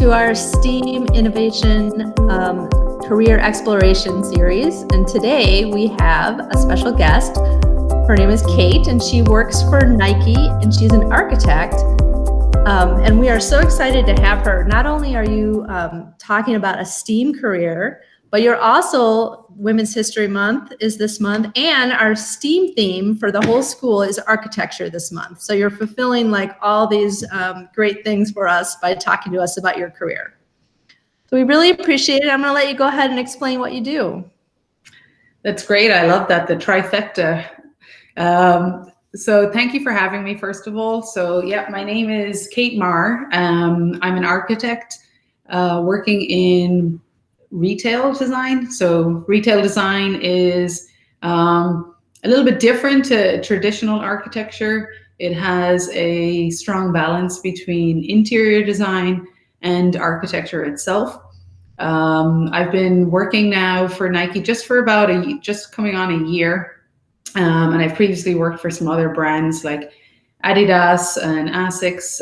to our STEAM Innovation Career Exploration Series. And today we have a special guest. Her name is Kate, and she works for Nike, and she's an architect. And we are so excited to have her. Not only are you talking about a STEAM career, but you're also, Women's History Month is this month, and our STEAM theme for the whole school is architecture this month. So you're fulfilling like all these great things for us by talking to us about your career. So we really appreciate it. I'm gonna let you go ahead and explain what you do. That's great. I love that, the trifecta. So thank you for having me, first of all. So yeah, my name is Kate Marr. I'm an architect working in retail design. So retail design is a little bit different to traditional architecture. It has a strong balance between interior design and architecture itself. I've been working now for Nike just for about just coming on a year. And I've previously worked for some other brands like Adidas and Asics.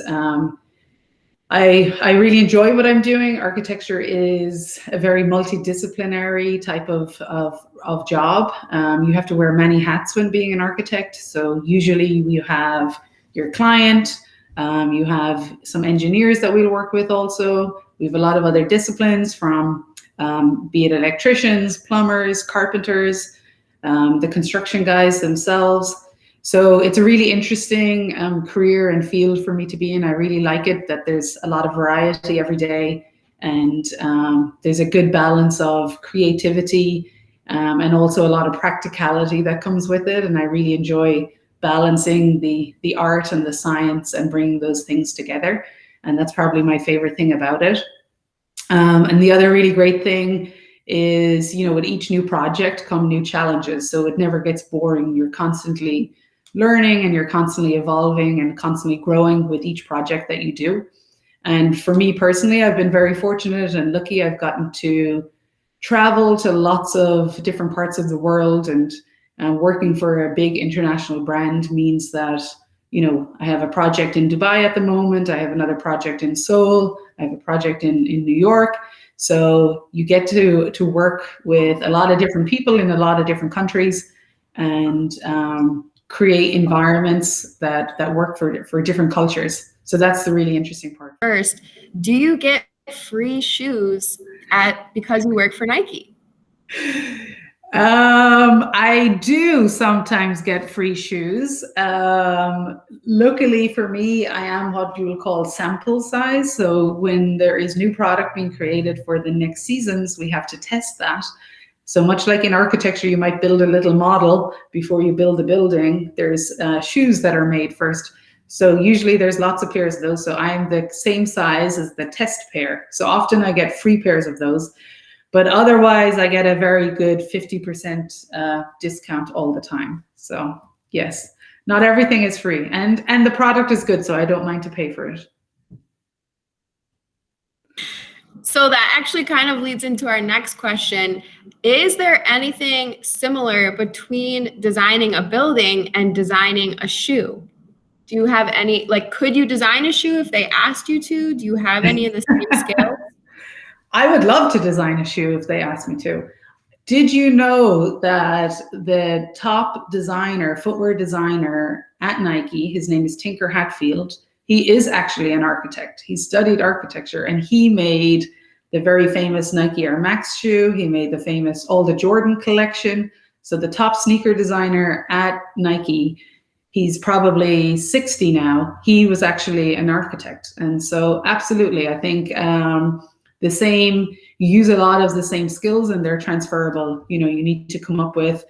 I really enjoy what I'm doing. Architecture is a very multidisciplinary type of job. You have to wear many hats when being an architect. So usually you have your client, you have some engineers that we'll work with also. We have a lot of other disciplines from be it electricians, plumbers, carpenters, the construction guys themselves. So it's a really interesting career and field for me to be in. I really like it that there's a lot of variety every day, and there's a good balance of creativity and also a lot of practicality that comes with it. And I really enjoy balancing the art and the science and bringing those things together. And that's probably my favorite thing about it. And the other really great thing is, you know, with each new project come new challenges. So it never gets boring. You're constantly learning and you're constantly evolving and constantly growing with each project that you do. And for me personally, I've been very fortunate and lucky. I've gotten to travel to lots of different parts of the world, and working for a big international brand means that, you know, I have a project in Dubai at the moment. I have another project in Seoul. I have a project in New York. So you get to work with a lot of different people in a lot of different countries, and create environments that work for different cultures. So that's the really interesting part. First, do you get free shoes because you work for Nike? I do sometimes get free shoes. Luckily for me, I am what you will call sample size. So when there is new product being created for the next seasons, we have to test that. So much like in architecture, you might build a little model before you build a building. There's shoes that are made first. So usually there's lots of pairs of those. So I'm the same size as the test pair. So often I get free pairs of those. But otherwise, I get a very good 50% discount all the time. So yes, not everything is free, and the product is good, so I don't mind to pay for it. So that actually kind of leads into our next question. Is there anything similar between designing a building and designing a shoe? Do you have any, like, could you design a shoe if they asked you to? Do you have any of the same skills? I would love to design a shoe if they asked me to. Did you know that the top designer, footwear designer at Nike, his name is Tinker Hatfield, he is actually an architect. He studied architecture, and he made the very famous Nike Air Max shoe. He made the famous All the Jordan collection. So the top sneaker designer at Nike, he's probably 60 now. He was actually an architect. And so absolutely, I think the same, you use a lot of the same skills and they're transferable. You know, you need to come up with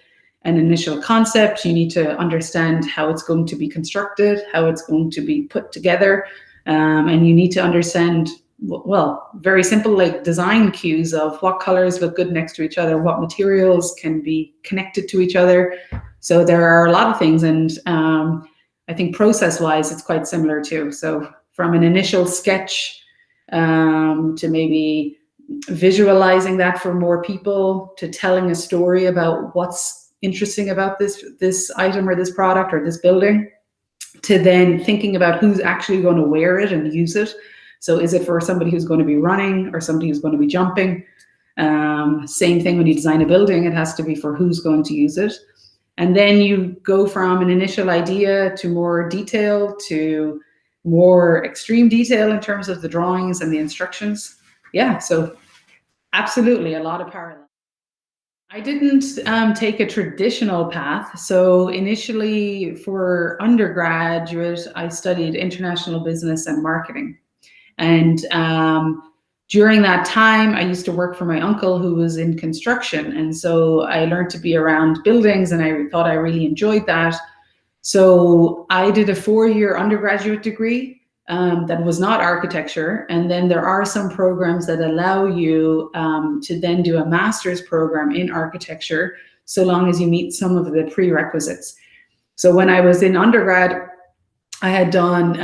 an initial concept. You need to understand how it's going to be constructed, how it's going to be put together. And you need to understand, well, very simple, like design cues of what colors look good next to each other, what materials can be connected to each other. So there are a lot of things. And I think process-wise, it's quite similar too. So from an initial sketch to maybe visualizing that for more people, to telling a story about what's interesting about this item or this product or this building, to then thinking about who's actually going to wear it and use it. So is it for somebody who's going to be running or somebody who's going to be jumping? Same thing when you design a building, it has to be for who's going to use it. And then you go from an initial idea to more detail to more extreme detail in terms of the drawings and the instructions. Yeah, so absolutely a lot of parallel. I didn't take a traditional path. So initially for undergraduate, I studied international business and marketing. And during that time, I used to work for my uncle who was in construction. And so I learned to be around buildings and I thought I really enjoyed that. So I did a 4-year undergraduate degree that was not architecture. And then there are some programs that allow you to then do a master's program in architecture, so long as you meet some of the prerequisites. So when I was in undergrad, I had done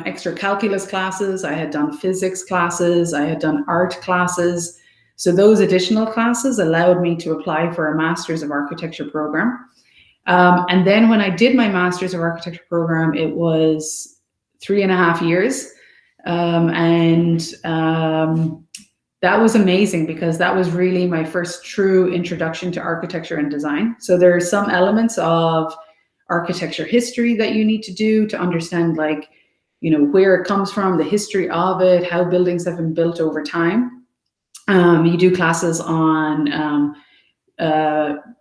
extra calculus classes, I had done physics classes, I had done art classes. So those additional classes allowed me to apply for a Master's of Architecture program. And then when I did my Master's of Architecture program, it was 3.5 years. That was amazing because that was really my first true introduction to architecture and design. So there are some elements of architecture history that you need to do to understand, like, you know, where it comes from, the history of it, how buildings have been built over time. You do classes on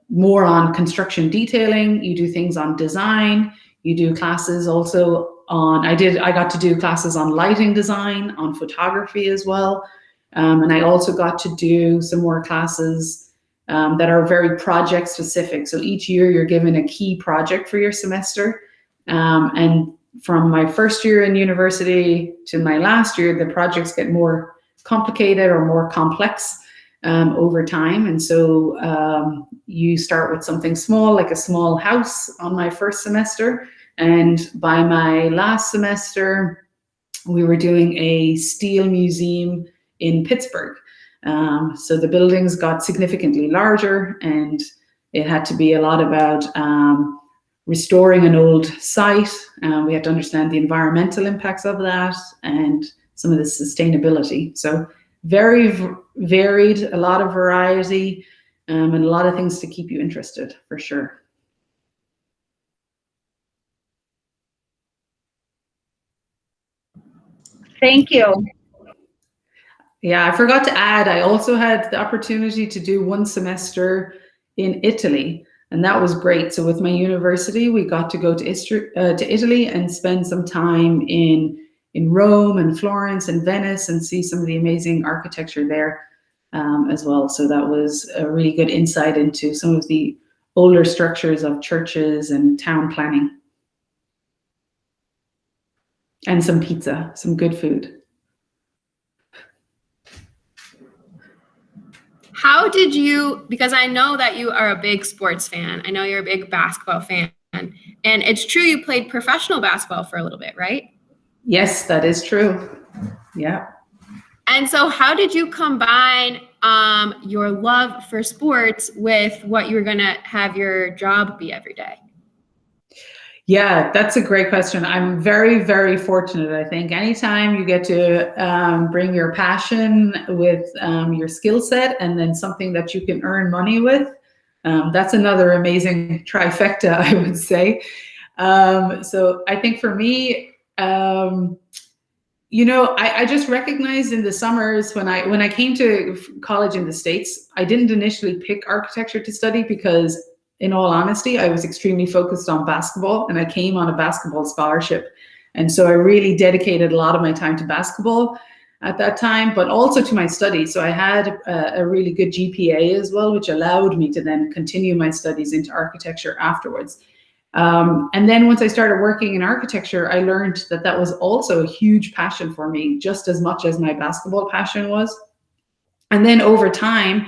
more on construction detailing. You do things on design. You do classes also on, I got to do classes on lighting design, on photography as well. And I also got to do some more classes that are very project specific. So each year you're given a key project for your semester. And from my first year in university to my last year, the projects get more complicated or more complex over time. And so you start with something small, like a small house on my first semester. And by my last semester, we were doing a steel museum in Pittsburgh. So the buildings got significantly larger, and it had to be a lot about restoring an old site. We had to understand the environmental impacts of that and some of the sustainability. So very varied, a lot of variety, and a lot of things to keep you interested, for sure. Thank you. Yeah, I forgot to add, I also had the opportunity to do 1 semester in Italy, and that was great. So with my university, we got to go to Italy and spend some time in Rome and Florence and Venice and see some of the amazing architecture there as well. So that was a really good insight into some of the older structures of churches and town planning. And some pizza, some good food. How did you, because I know that you are a big sports fan, I know you're a big basketball fan, and it's true you played professional basketball for a little bit, right? Yes, that is true. Yeah. And so how did you combine your love for sports with what you were going to have your job be every day? Yeah, that's a great question. I'm very, very fortunate. I think anytime you get to bring your passion with your skill set and then something that you can earn money with, that's another amazing trifecta, I would say. So I think for me, you know, I just recognized in the summers when I came to college in the States, I didn't initially pick architecture to study because, in all honesty, I was extremely focused on basketball, and I came on a basketball scholarship. And so I really dedicated a lot of my time to basketball at that time, but also to my studies. So I had a really good GPA as well, which allowed me to then continue my studies into architecture afterwards. And then once I started working in architecture, I learned that that was also a huge passion for me, just as much as my basketball passion was. And then over time,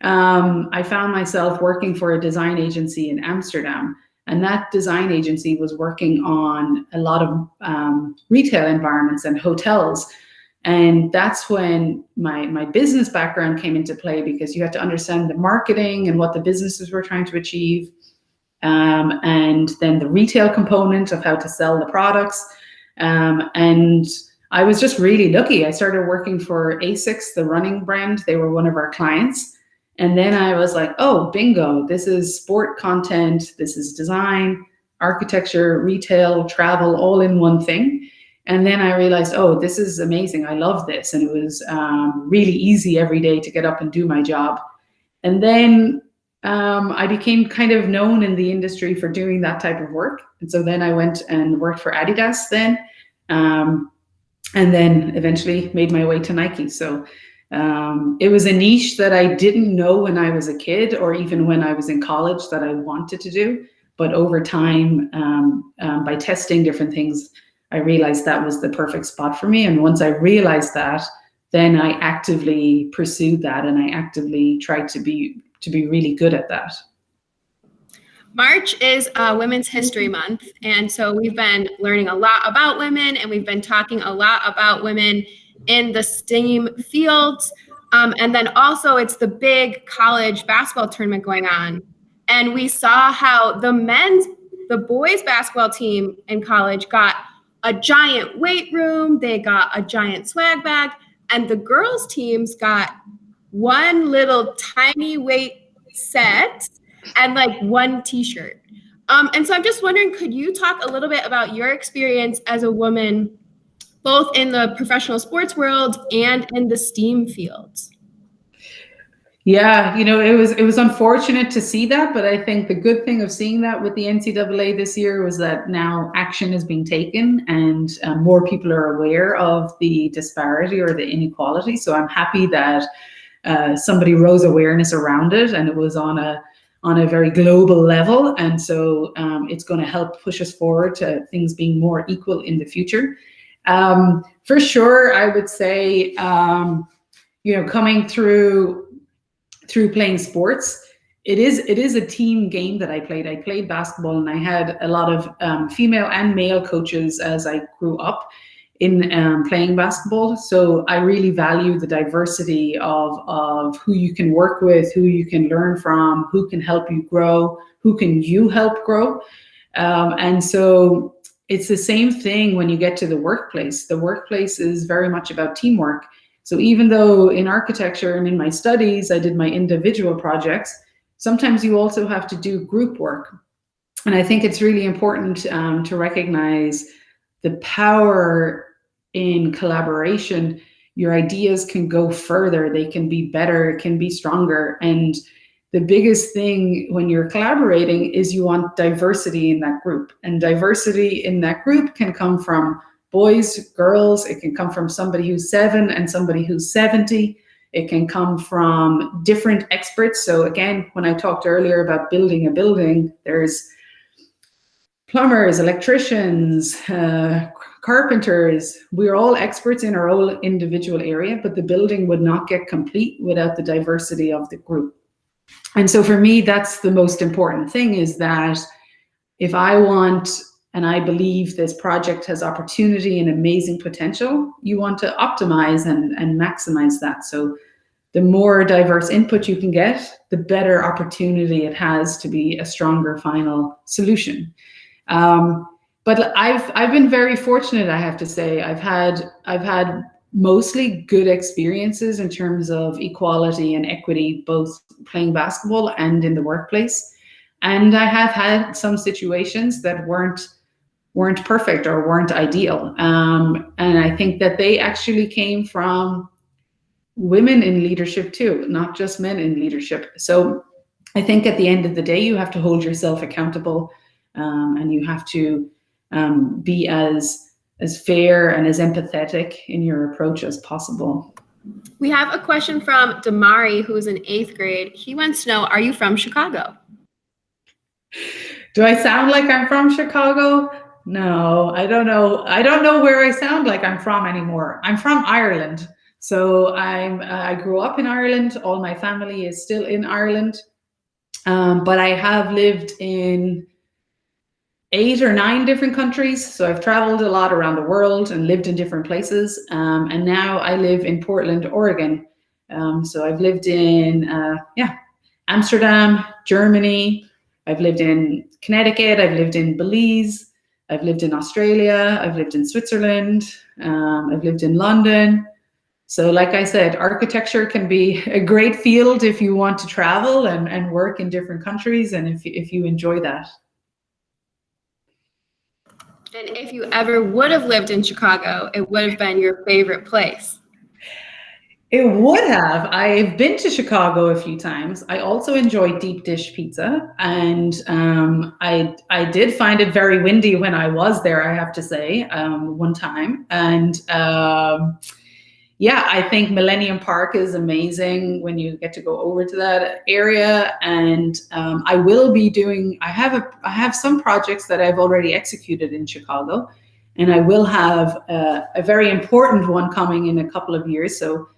I found myself working for a design agency in Amsterdam, and that design agency was working on a lot of retail environments and hotels. And that's when my business background came into play, because you had to understand the marketing and what the businesses were trying to achieve, and then the retail component of how to sell the products. And I was just really lucky. I started working for ASICS, the running brand. They were one of our clients. And then I was like, oh, bingo, this is sport content, this is design, architecture, retail, travel, all in one thing. And then I realized, oh, this is amazing. I love this. And it was really easy every day to get up and do my job. And then I became kind of known in the industry for doing that type of work. And so then I went and worked for Adidas then. And then eventually made my way to Nike. So it was a niche that I didn't know when I was a kid or even when I was in college that I wanted to do. But over time, by testing different things, I realized that was the perfect spot for me. And once I realized that, then I actively pursued that and I actively tried to be really good at that. March is Women's History Month, and so we've been learning a lot about women, and we've been talking a lot about women in the STEAM fields. And then also it's the big college basketball tournament going on. And we saw how the boys basketball team in college got a giant weight room, they got a giant swag bag, and the girls teams got one little tiny weight set and like one t-shirt. And so I'm just wondering, could you talk a little bit about your experience as a woman, both in the professional sports world and in the STEAM fields? Yeah, it was unfortunate to see that, but I think the good thing of seeing that with the NCAA this year was that now action is being taken and more people are aware of the disparity or the inequality. So I'm happy that somebody rose awareness around it, and it was on a very global level. And so it's going to help push us forward to things being more equal in the future. For sure, I would say, coming through playing sports, it is a team game that I played. I played basketball and I had a lot of female and male coaches as I grew up in playing basketball. So I really value the diversity of who you can work with, who you can learn from, who can help you grow, who can you help grow. And so it's the same thing when you get to the workplace. The workplace is very much about teamwork. So even though in architecture and in my studies, I did my individual projects, sometimes you also have to do group work. And I think it's really important to recognize the power in collaboration. Your ideas can go further, they can be better, it can be stronger. And the biggest thing when you're collaborating is you want diversity in that group. And diversity in that group can come from boys, girls, it can come from somebody who's 7 and somebody who's 70. It can come from different experts. So again, when I talked earlier about building a building, there's plumbers, electricians, carpenters. We're all experts in our own individual area, but the building would not get complete without the diversity of the group. And so for me, that's the most important thing, is that if I want, and I believe this project has opportunity and amazing potential, you want to optimize and maximize that. So the more diverse input you can get, the better opportunity it has to be a stronger final solution. But I've been very fortunate, I have to say. I've had mostly good experiences in terms of equality and equity, both playing basketball and in the workplace. And I have had some situations that weren't perfect or weren't ideal. And I think that they actually came from women in leadership too, not just men in leadership. So I think at the end of the day, you have to hold yourself accountable, and you have to be as fair and as empathetic in your approach as possible. We have a question from Damari, who's in 8th grade. He wants to know, are you from Chicago? Do I sound like I'm from Chicago? No, I don't know. I don't know where I sound like I'm from anymore. I'm from Ireland. So I grew up in Ireland. All my family is still in Ireland. But I have lived in 8 or 9 different countries. So I've traveled a lot around the world and lived in different places. And now I live in Portland, Oregon. So I've lived in Amsterdam, Germany. I've lived in Connecticut. I've lived in Belize. I've lived in Australia, I've lived in Switzerland, I've lived in London. So like I said, architecture can be a great field if you want to travel and work in different countries, and if you enjoy that. And if you ever would have lived in Chicago, it would have been your favorite place. It would have. I've been to Chicago a few times. I also enjoy deep dish pizza, and I did find it very windy when I was there, I have to say, one time. And yeah, I think Millennium Park is amazing when you get to go over to that area. And I will be doing. I have some projects that I've already executed in Chicago, and I will have a very important one coming in a couple of years. So.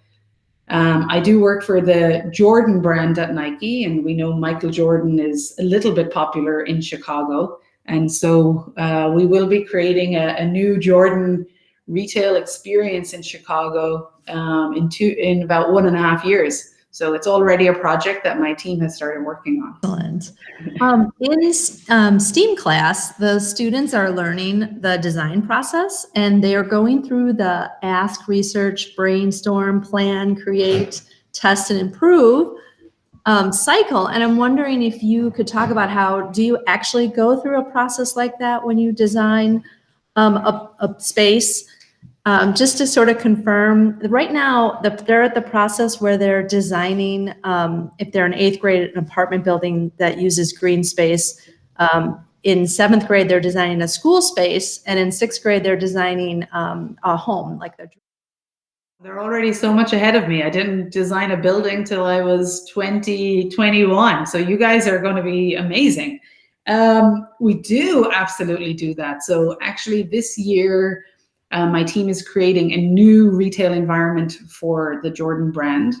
I do work for the Jordan brand at Nike, and we know Michael Jordan is a little bit popular in Chicago. And so we will be creating a new Jordan retail experience in Chicago in about 1.5 years. So it's already a project that my team has started working on. Excellent. In STEAM class, the students are learning the design process, and they are going through the ask, research, brainstorm, plan, create, test, and improve cycle. And I'm wondering if you could talk about how do you actually go through a process like that when you design a space? Just to sort of confirm, right now they're at the process where they're designing, if they're in 8th grade, an apartment building that uses green space. In 7th grade, they're designing a school space, and in 6th grade, they're designing a home. They're already so much ahead of me. I didn't design a building till I was 21. So you guys are going to be amazing. We do absolutely do that. So actually this year, my team is creating a new retail environment for the Jordan brand.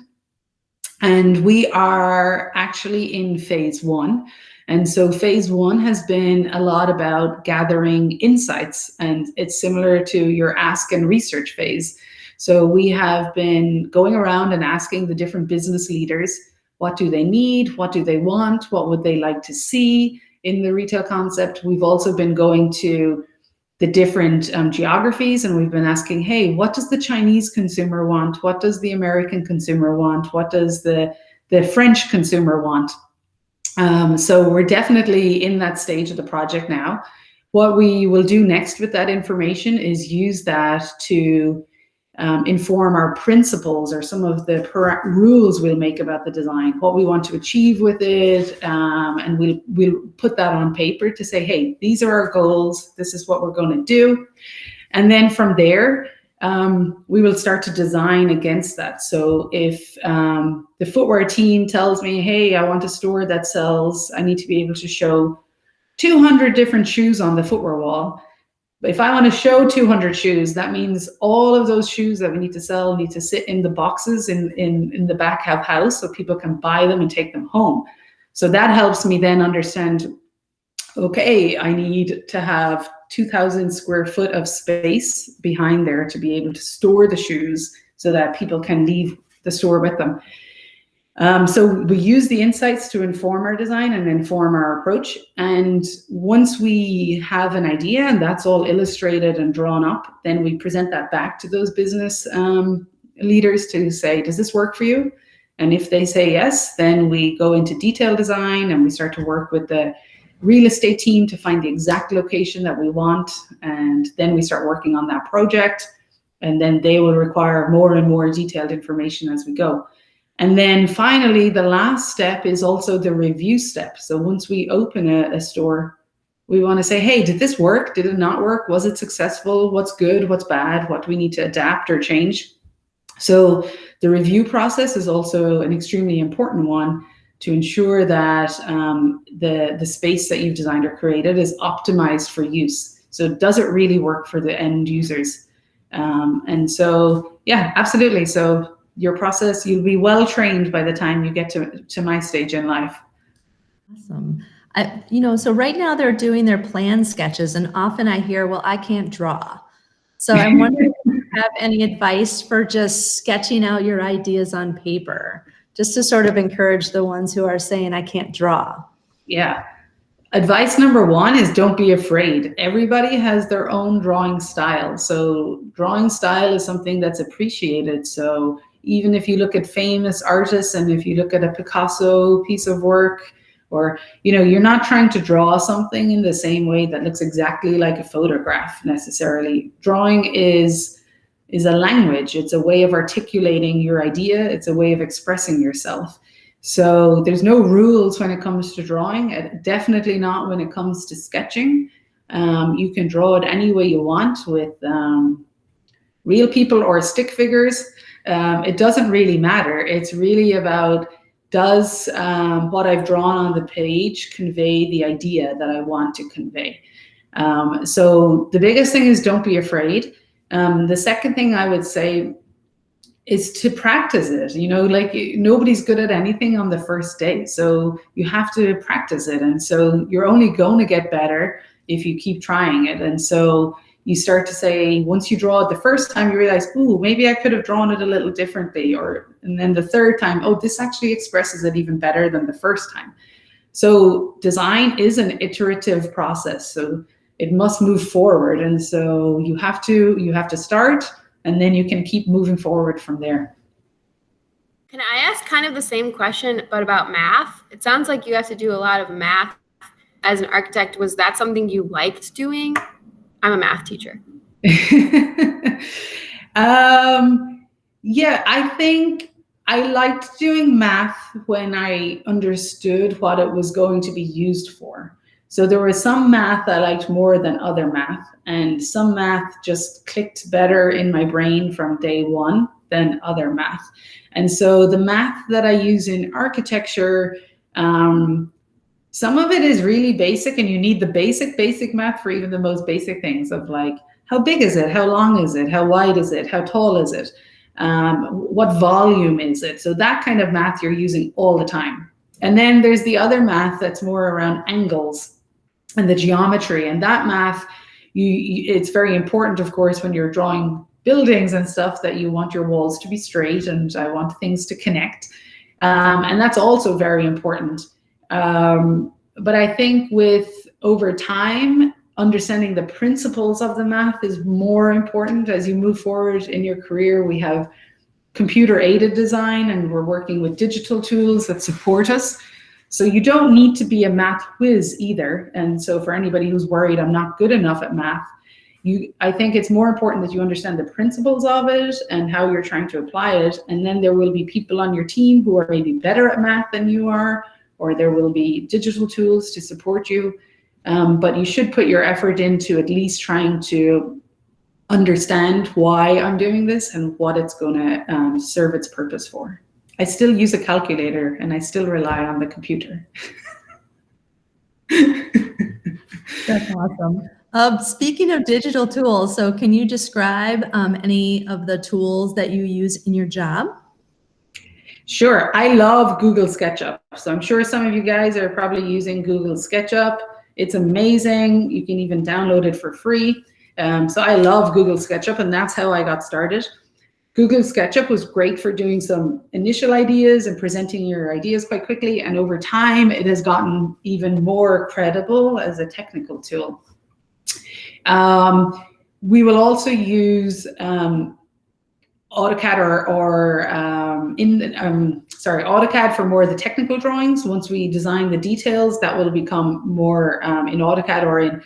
And we are actually in phase 1. And so phase 1 has been a lot about gathering insights, and it's similar to your ask and research phase. So we have been going around and asking the different business leaders, what do they need? What do they want? What would they like to see in the retail concept? We've also been going to the different geographies, and we've been asking, hey, what does the Chinese consumer want? What does the American consumer want? What does the French consumer want? So we're definitely in that stage of the project now. What we will do next with that information is use that to inform our principles or some of the rules we'll make about the design, what we want to achieve with it, and we'll put that on paper to say, hey, these are our goals, this is what we're going to do. And then from there, we will start to design against that. So if the footwear team tells me, hey, I want a store that sells, I need to be able to show 200 different shoes on the footwear wall. But if I want to show 200 shoes, that means all of those shoes that we need to sell need to sit in the boxes in the back of house so people can buy them and take them home. So that helps me then understand, okay, I need to have 2,000 square foot of space behind there to be able to store the shoes so that people can leave the store with them. So we use the insights to inform our design and inform our approach. And once we have an idea and that's all illustrated and drawn up, then we present that back to those business leaders to say, does this work for you? And if they say yes, then we go into detailed design and we start to work with the real estate team to find the exact location that we want. And then we start working on that project. And then they will require more and more detailed information as we go. And then finally, the last step is also the review step. So once we open a store, we want to say, hey, did this work? Did it not work? Was it successful? What's good? What's bad? What do we need to adapt or change? So the review process is also an extremely important one to ensure that the space that you've designed or created is optimized for use. So does it really work for the end users? And so, yeah, absolutely. So your process, you'll be well trained by the time you get to my stage in life. Awesome. So right now they're doing their plan sketches, and often I hear, well, I can't draw. So I'm wondering if you have any advice for just sketching out your ideas on paper, just to sort of encourage the ones who are saying, I can't draw. Yeah. Advice number one is don't be afraid. Everybody has their own drawing style. So drawing style is something that's appreciated. So even if you look at famous artists and if you look at a Picasso piece of work, or, you're not trying to draw something in the same way that looks exactly like a photograph necessarily. Drawing is a language. It's a way of articulating your idea. It's a way of expressing yourself. So there's no rules when it comes to drawing, definitely not when it comes to sketching. You can draw it any way you want with real people or stick figures. It doesn't really matter. It's really about, does what I've drawn on the page convey the idea that I want to convey? So the biggest thing is don't be afraid. The second thing I would say is to practice it. Like nobody's good at anything on the first day. So you have to practice it. And so you're only going to get better if you keep trying it. And so you start to say, once you draw it the first time, you realize, ooh, maybe I could have drawn it a little differently. And then the third time, oh, this actually expresses it even better than the first time. So design is an iterative process. So it must move forward. And so you have to start, and then you can keep moving forward from there. Can I ask kind of the same question, but about math? It sounds like you have to do a lot of math as an architect. Was that something you liked doing? I'm a math teacher. Yeah, I think I liked doing math when I understood what it was going to be used for. So there was some math I liked more than other math, and some math just clicked better in my brain from day one than other math. And so the math that I use in architecture, some of it is really basic, and you need the basic math for even the most basic things of like, how big is it? How long is it? How wide is it? How tall is it? What volume is it? So that kind of math you're using all the time. And then there's the other math that's more around angles and the geometry. And that math, it's very important, of course, when you're drawing buildings and stuff, that you want your walls to be straight and I want things to connect. And that's also very important. But I think over time, understanding the principles of the math is more important as you move forward in your career. We have computer-aided design, and we're working with digital tools that support us. So you don't need to be a math whiz either. And so for anybody who's worried, I'm not good enough at math, I think it's more important that you understand the principles of it and how you're trying to apply it. And then there will be people on your team who are maybe better at math than you are, or there will be digital tools to support you. But you should put your effort into at least trying to understand why I'm doing this and what it's going to serve its purpose for. I still use a calculator and I still rely on the computer. That's awesome. Speaking of digital tools, so can you describe any of the tools that you use in your job? Sure. I love Google SketchUp. So I'm sure some of you guys are probably using Google SketchUp. It's amazing. You can even download it for free. So I love Google SketchUp, and that's how I got started. Google SketchUp was great for doing some initial ideas and presenting your ideas quite quickly. And over time, it has gotten even more credible as a technical tool. We will also use AutoCAD AutoCAD for more of the technical drawings. Once we design the details, that will become more in AutoCAD or in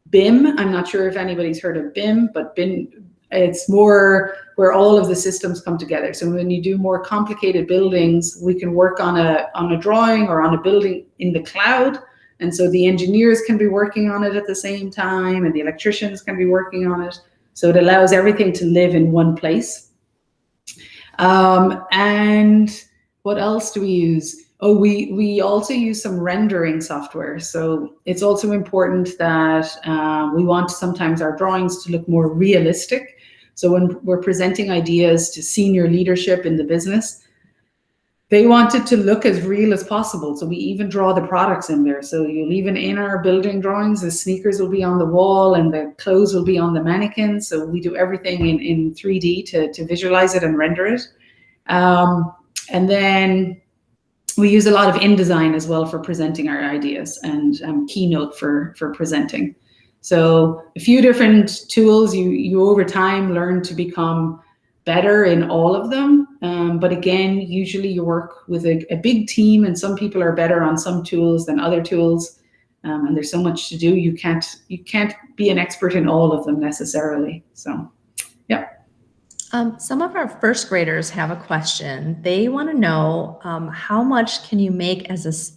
BIM. I'm not sure if anybody's heard of BIM, but BIM, it's more where all of the systems come together. So when you do more complicated buildings, we can work on a drawing or on a building in the cloud. And so the engineers can be working on it at the same time, and the electricians can be working on it. So it allows everything to live in one place. And what else do we use? Oh, we also use some rendering software. So it's also important that we want sometimes our drawings to look more realistic. So when we're presenting ideas to senior leadership in the business, they want it to look as real as possible. So we even draw the products in there. So you'll even in our building drawings, the sneakers will be on the wall and the clothes will be on the mannequin. So we do everything in 3D to visualize it and render it. And then we use a lot of InDesign as well for presenting our ideas, and Keynote for presenting. So a few different tools. You over time learn to become better in all of them. But again, usually you work with a big team, and some people are better on some tools than other tools. And there's so much to do. You can't be an expert in all of them necessarily. So, yeah. Some of our first graders have a question. They want to know how much can you make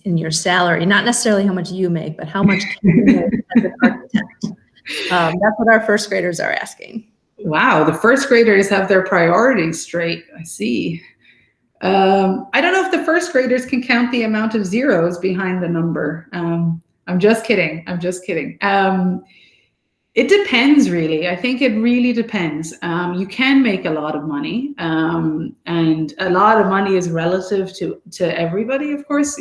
in your salary? Not necessarily how much you make, but how much can you make as an architect? That's what our first graders are asking. Wow, the first graders have their priorities straight. I see. I don't know if the first graders can count the amount of zeros behind the number. I'm just kidding. It depends, really. I think it really depends. You can make a lot of money, and a lot of money is relative to everybody, of course.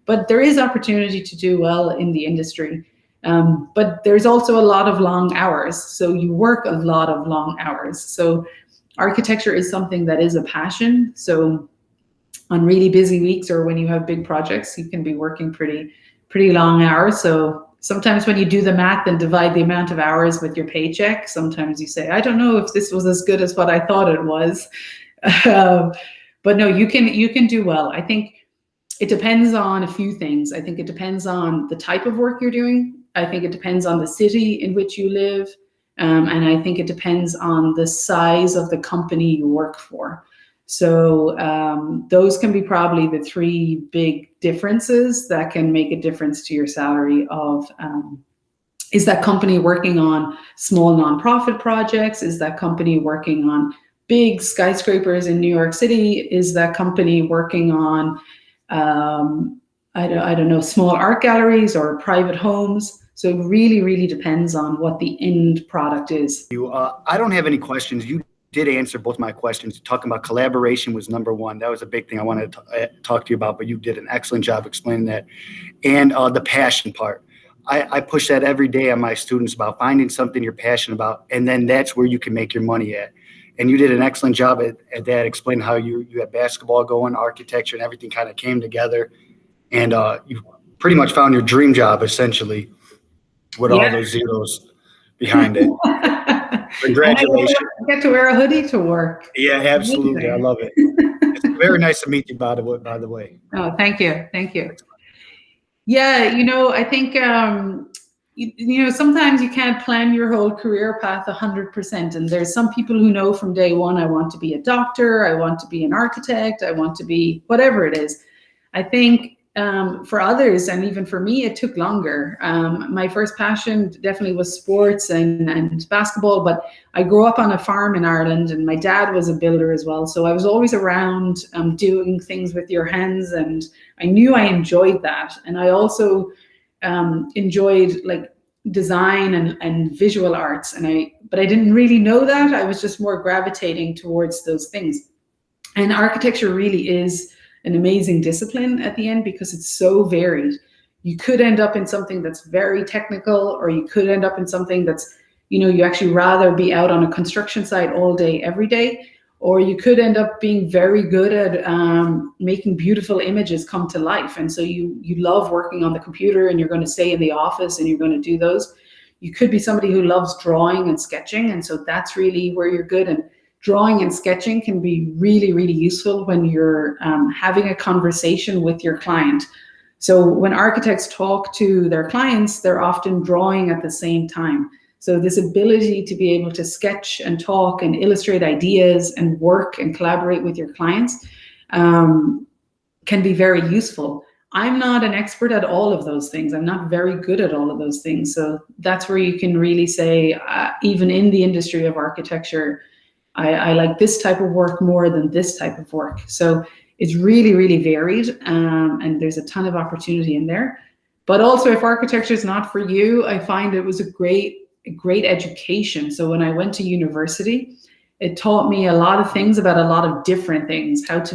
But there is opportunity to do well in the industry. But there's also a lot of long hours. So you work a lot of long hours. So architecture is something that is a passion. So on really busy weeks or when you have big projects, you can be working pretty long hours. So sometimes when you do the math and divide the amount of hours with your paycheck, sometimes you say, I don't know if this was as good as what I thought it was. But no, you can do well. I think it depends on a few things. I think it depends on the type of work you're doing. I think it depends on the city in which you live. And I think it depends on the size of the company you work for. So those can be probably the three big differences that can make a difference to your salary of, is that company working on small nonprofit projects? Is that company working on big skyscrapers in New York City? Is that company working on, I don't know, small art galleries or private homes? So it really, really depends on what the end product is. I don't have any questions. You did answer both my questions. Talking about collaboration was number one. That was a big thing I wanted to talk to you about, but you did an excellent job explaining that. And the passion part. I push that every day on my students about finding something you're passionate about, and then that's where you can make your money at. And you did an excellent job at that, explaining how you had basketball going, architecture, and everything kind of came together. And you pretty much found your dream job, essentially, with all those zeros behind it. Congratulations. I get to wear a hoodie to work. Yeah, absolutely. I love it. It's very nice to meet you, by the way. Oh, thank you. Yeah, I think, sometimes you can't plan your whole career path 100%. And there's some people who know from day one, I want to be a doctor, I want to be an architect, I want to be whatever it is. I think for others, and even for me, it took longer. My first passion definitely was sports and basketball, but I grew up on a farm in Ireland, and my dad was a builder as well. So I was always around doing things with your hands, and I knew I enjoyed that. And I also enjoyed like design and visual arts, but I didn't really know that. I was just more gravitating towards those things. And architecture really is an amazing discipline at the end because it's so varied. You could end up in something that's very technical, or you could end up in something that's, you actually rather be out on a construction site all day, every day, or you could end up being very good at making beautiful images come to life. And so you love working on the computer, and you're going to stay in the office and you're going to do those. You could be somebody who loves drawing and sketching, and so that's really where you're good. And drawing and sketching can be really, really useful when you're having a conversation with your client. So when architects talk to their clients, they're often drawing at the same time. So this ability to be able to sketch and talk and illustrate ideas and work and collaborate with your clients can be very useful. I'm not an expert at all of those things. I'm not very good at all of those things. So that's where you can really say, even in the industry of architecture, I like this type of work more than this type of work. So it's really, really varied, and there's a ton of opportunity in there. But also, if architecture is not for you, I find it was a great education. So when I went to university, it taught me a lot of things about a lot of different things, how to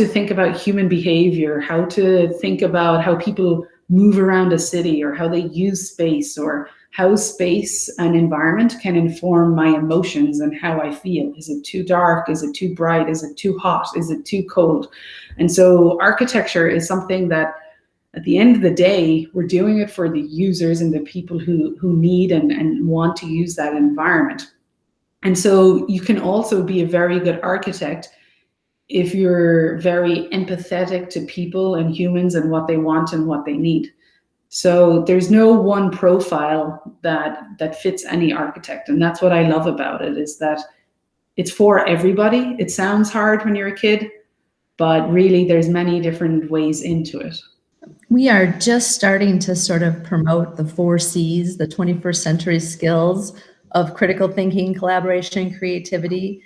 think about human behavior, how to think about how people move around a city, or how they use space, or how space and environment can inform my emotions and how I feel. Is it too dark? Is it too bright? Is it too hot? Is it too cold? And so architecture is something that at the end of the day, we're doing it for the users and the people who need and want to use that environment. And so you can also be a very good architect if you're very empathetic to people and humans and what they want and what they need. So there's no one profile that fits any architect. And that's what I love about it, is that it's for everybody. It sounds hard when you're a kid, but really there's many different ways into it. We are just starting to sort of promote the 4 C's, the 21st century skills of critical thinking, collaboration, creativity,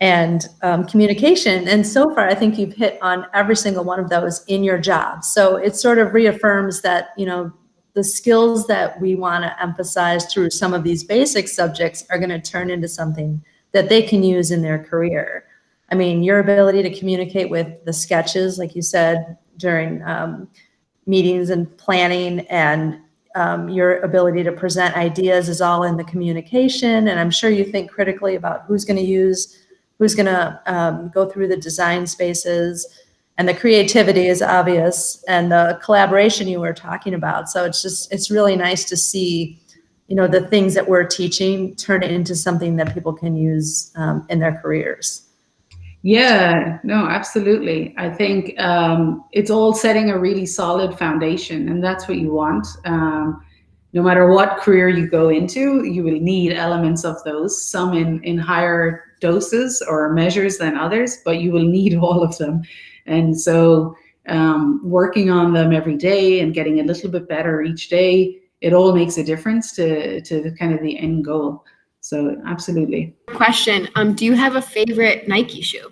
and communication. And so far, I think you've hit on every single one of those in your job. So it sort of reaffirms that, you know, the skills that we want to emphasize through some of these basic subjects are going to turn into something that they can use in their career. I mean, your ability to communicate with the sketches, like you said, during meetings and planning, and your ability to present ideas is all in the communication. And I'm sure you think critically about who's going to go through the design spaces, and the creativity is obvious, and the collaboration you were talking about. So it's really nice to see, you know, the things that we're teaching turn it into something that people can use in their careers. Yeah, no, absolutely. I think it's all setting a really solid foundation, and that's what you want. No matter what career you go into, you will need elements of those, some in higher doses or measures than others, but you will need all of them. And so working on them every day and getting a little bit better each day, it all makes a difference to kind of the end goal. So absolutely. Question, do you have a favorite Nike shoe?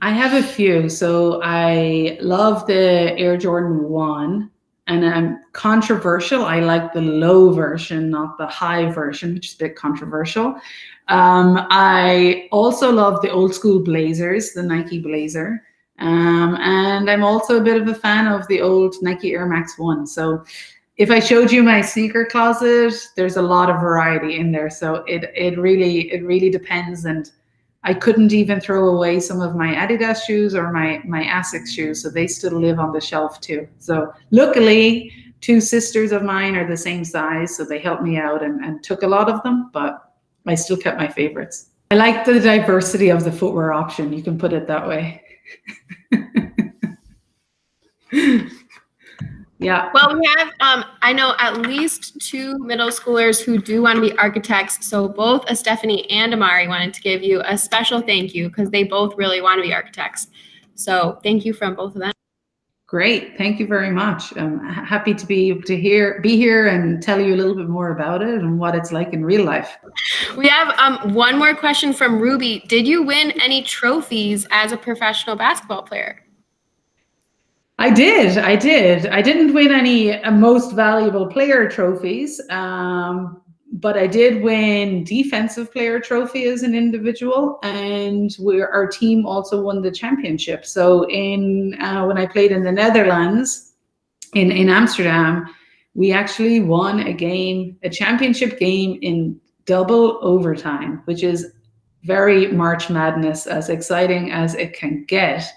I have a few. So I love the Air Jordan 1, and I'm controversial. I like the low version, not the high version, which is a bit controversial. I also love the old school Blazers, the Nike Blazer. And I'm also a bit of a fan of the old Nike Air Max 1. So if I showed you my sneaker closet, there's a lot of variety in there. So it really depends. And I couldn't even throw away some of my Adidas shoes or my Asics shoes. So they still live on the shelf too. So luckily, 2 sisters of mine are the same size. So they helped me out and took a lot of them, but I still kept my favorites. I like the diversity of the footwear option. You can put it that way. Yeah. Well, we have, I know at least 2 middle schoolers who do want to be architects. So both Stephanie and Amari wanted to give you a special thank you because they both really want to be architects. So thank you from both of them. Great. Thank you very much. I'm happy to be here and tell you a little bit more about it and what it's like in real life. We have one more question from Ruby. Did you win any trophies as a professional basketball player? I did. I didn't win any most valuable player trophies, but I did win defensive player trophy as an individual, and our team also won the championship. So when I played in the Netherlands, in Amsterdam, we actually won a championship game in double overtime, which is very March Madness, as exciting as it can get.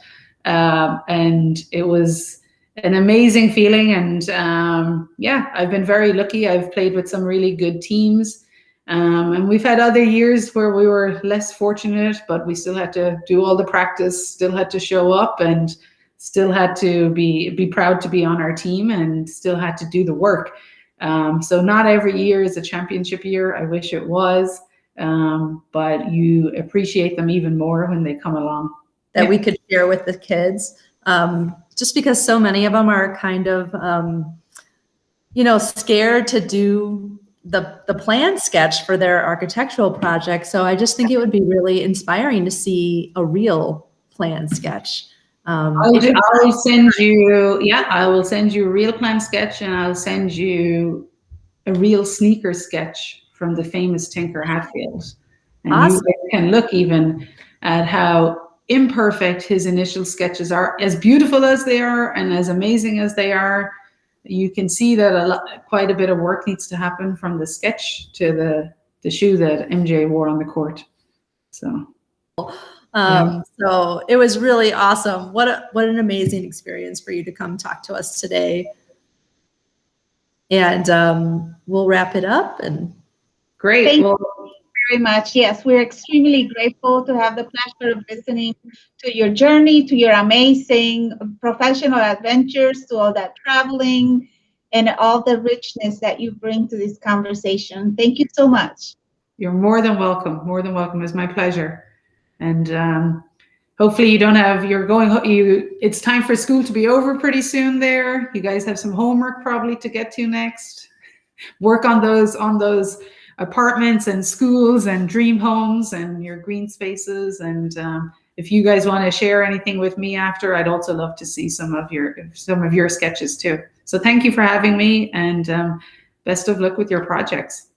And it was an amazing feeling. And I've been very lucky. I've played with some really good teams. And we've had other years where we were less fortunate, but we still had to do all the practice, still had to show up, and still had to be proud to be on our team, and still had to do the work. So not every year is a championship year. I wish it was, but you appreciate them even more when they come along. That we could share with the kids, just because so many of them are kind of, scared to do the plan sketch for their architectural project. So I just think it would be really inspiring to see a real plan sketch. I will send you a real plan sketch, and I'll send you a real sneaker sketch from the famous Tinker Hatfield. And awesome. You can look even at how imperfect his initial sketches are, as beautiful as they are and as amazing as they are. you can see that quite a bit of work needs to happen from the sketch to the shoe that MJ wore on the court. So. So it was really awesome. What an amazing experience for you to come talk to us today. And we'll wrap it up. And great. Thank well, you very much. Yes, we're extremely grateful to have the pleasure of listening to your journey, to your amazing professional adventures, to all that traveling, and all the richness that you bring to this conversation. Thank you so much. You're more than welcome. More than welcome. It's my pleasure. And hopefully you don't have, it's time for school to be over pretty soon there. You guys have some homework probably to get to next. Work on those apartments and schools and dream homes and your green spaces. And if you guys want to share anything with me after, I'd also love to see some of your sketches too. So thank you for having me, and best of luck with your projects.